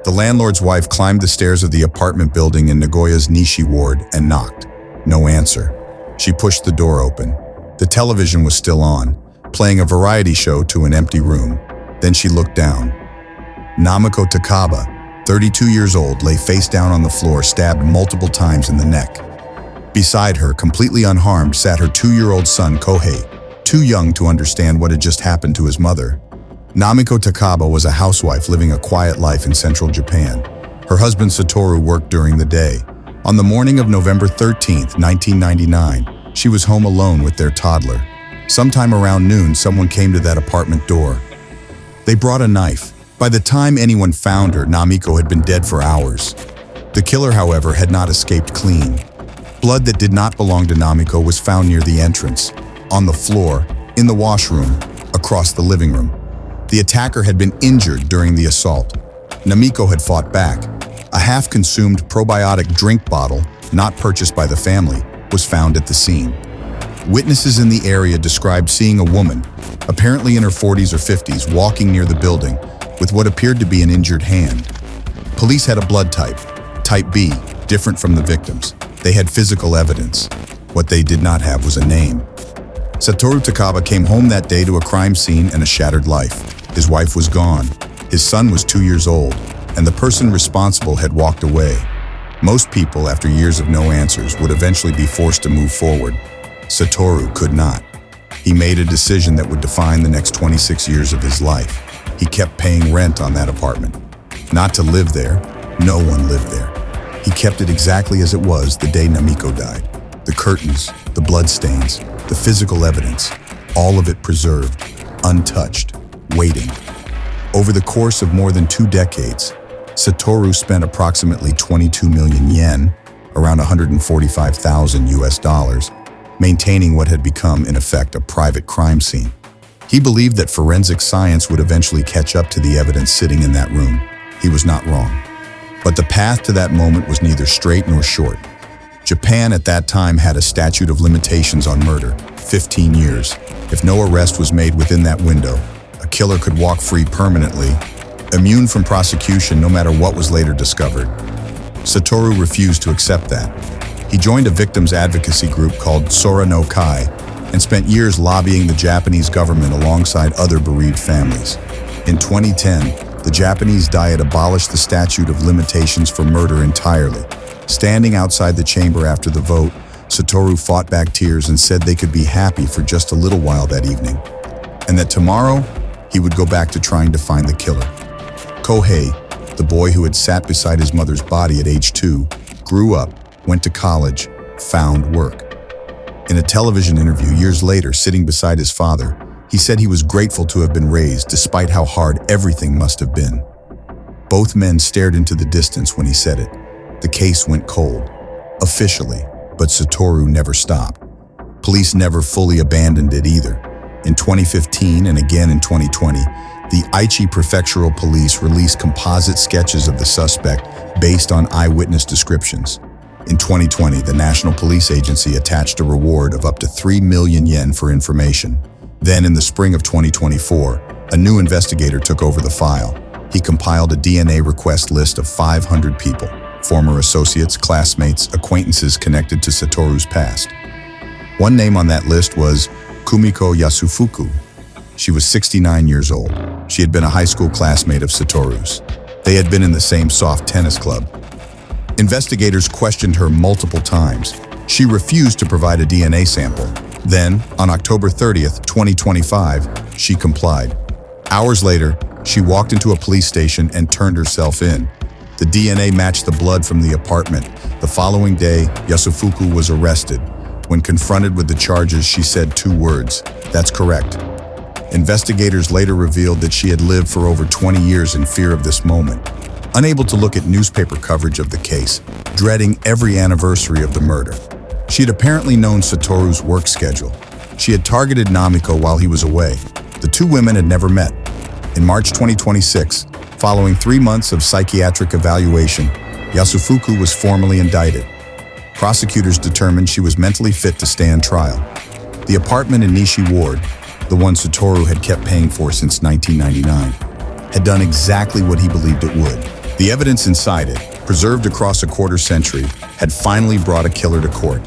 The landlord's wife climbed the stairs of the apartment building in Nagoya's Nishi ward and knocked. No answer. She pushed the door open. The television was still on, playing a variety show to an empty room. Then she looked down. Namiko Takaba, 32 years old, lay face down on the floor, stabbed multiple times in the neck. Beside her, completely unharmed, sat her 2-year-old son, Kohei, too young to understand what had just happened to his mother. Namiko Takaba was a housewife living a quiet life in central Japan. Her husband Satoru worked during the day. On the morning of November 13, 1999, she was home alone with their toddler. Sometime around noon, someone came to that apartment door. They brought a knife. By the time anyone found her, Namiko had been dead for hours. The killer, however, had not escaped clean. Blood that did not belong to Namiko was found near the entrance, on the floor, in the washroom, across the living room. The attacker had been injured during the assault. Namiko had fought back. A half-consumed probiotic drink bottle, not purchased by the family, was found at the scene. Witnesses in the area described seeing a woman, apparently in her 40s or 50s, walking near the building with what appeared to be an injured hand. Police had a blood type, type B, different from the victims. They had physical evidence. What they did not have was a name. Satoru Takaba came home that day to a crime scene and a shattered life. His wife was gone. His son was 2 years old, and the person responsible had walked away. Most people, after years of no answers, would eventually be forced to move forward. Satoru could not. He made a decision that would define the next 26 years of his life. He kept paying rent on that apartment. Not to live there. No one lived there. He kept it exactly as it was the day Namiko died. The curtains, the bloodstains, the physical evidence, all of it preserved, untouched, waiting. Over the course of more than 2 decades, Satoru spent approximately 22 million yen, around 145,000 US dollars, maintaining what had become, in effect, a private crime scene. He believed that forensic science would eventually catch up to the evidence sitting in that room. He was not wrong. But the path to that moment was neither straight nor short. Japan at that time had a statute of limitations on murder, 15 years. If no arrest was made within that window, a killer could walk free permanently, immune from prosecution no matter what was later discovered. Satoru refused to accept that. He joined a victims advocacy group called Sora no Kai and spent years lobbying the Japanese government alongside other bereaved families. In 2010, the Japanese Diet abolished the statute of limitations for murder entirely. Standing outside the chamber after the vote, Satoru fought back tears and said they could be happy for just a little while that evening, and that tomorrow he would go back to trying to find the killer. Kohei, the boy who had sat beside his mother's body at age 2, grew up, went to college, found work. In a television interview years later, sitting beside his father, he said he was grateful to have been raised despite how hard everything must have been. Both men stared into the distance when he said it. The case went cold, officially, but Satoru never stopped. Police never fully abandoned it either. In 2015 and again in 2020, the Aichi Prefectural Police released composite sketches of the suspect based on eyewitness descriptions. In 2020, the National Police Agency attached a reward of up to 3 million yen for information. Then, in the spring of 2024, a new investigator took over the file. He compiled a DNA request list of 500 people, former associates, classmates, acquaintances connected to Satoru's past. One name on that list was Kumiko Yasufuku. She was 69 years old. She had been a high school classmate of Satoru's. They had been in the same soft tennis club. Investigators questioned her multiple times. She refused to provide a DNA sample. Then, on October 30th, 2025, she complied. Hours later, she walked into a police station and turned herself in. The DNA matched the blood from the apartment. The following day, Yasufuku was arrested. When confronted with the charges, she said 2 words: "That's correct." Investigators later revealed that she had lived for over 20 years in fear of this moment, unable to look at newspaper coverage of the case, dreading every anniversary of the murder. She had apparently known Satoru's work schedule. She had targeted Namiko while he was away. The 2 women had never met. In March 2026, following 3 months of psychiatric evaluation, Yasufuku was formally indicted. Prosecutors determined she was mentally fit to stand trial. The apartment in Nishi Ward, the one Satoru had kept paying for since 1999, had done exactly what he believed it would. The evidence inside it, preserved across a quarter century, had finally brought a killer to court.